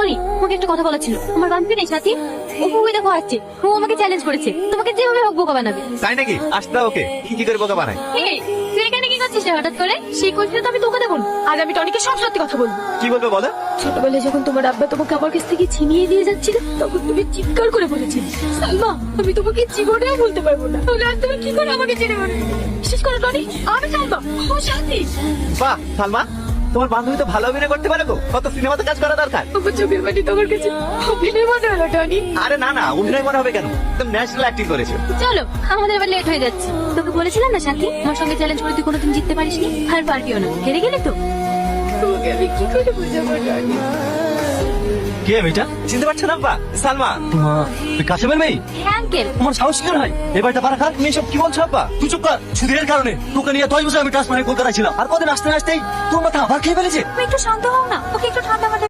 Tony, তোমাকে একটা কথা বলার ছিল। আমার বান্ধবী নেই সাথী, ওই দেখো আসছে। ও আমাকে চ্যালেঞ্জ করেছে, তোমাকে যেভাবে হোক বোকা বানাবে। তাই নাকি? আসতে ওকে কি করে বোকা বানায়? এই, তুই এখানে কি করছিস রে হঠাৎ করে? সেই কোয়েশ্চেন তো আমি তোকে দেবো না। আর আমি টনিকে সব সত্যি কথা বলবো। কি বলবে বলো? ছোটবেলায় যখন তোমার আব্বা তোমাকে আমার কাছ থেকে ছিনিয়ে দিয়ে যাচ্ছিল, তখন তুমি চিৎকার করে বলেছিলে, সালমা আমি তোমাকে জীবনেও বলতে পারবো না। তাহলে আর তুমি কি করে আমাকে চিনে মনে? বিশেষ করে টনি, আমি সালমা, ও সাথী। বাহ সালমা, তোমার বান্ধবী তো ভালো অভিনয় করতে পারে গো। কত সিনেমাতে কাজ করা দরকার। আমার চোখের পানি তোমার কাছে অভিনয় মনে হলো টনি। আরে না না, অভিনয় মনে হবে কেন? একদম ন্যাচারাল অ্যাক্টিং করেছো। চলো, আমাদের এবার লেট হয়ে যাচ্ছে। তোকে বলেছিলাম না সাথী, আমার সঙ্গে চ্যালেঞ্জ করে তুই কোনোদিন জিততে পারিসনি, আর পারবিও না। হেরে গেলি তো। তোমাকে আমি কি করে বুঝাবো টনি? কে মেয়েটা? চিনতে পারছো না? আব্বা, সালমা। কাশেমের মেয়ে? হ্যাঁ আঙ্কেল। তোমার সাহস কি হয় এ বাড়িতে পারা খারাপ? তুমি এসব কি বলছো আব্বা? তুই চুপ কর। সুধীরের কারণে তোকে নিয়ে 10 বছর আমি ট্রান্সফারে কলকাতায় ছিলাম, আর কদিন আসতে আসতেই তোর মাথা আবার খেয়ে ফেলেছে। তুমি একটু শান্ত হও না, ওকে একটু ঠান্ডা মাথায়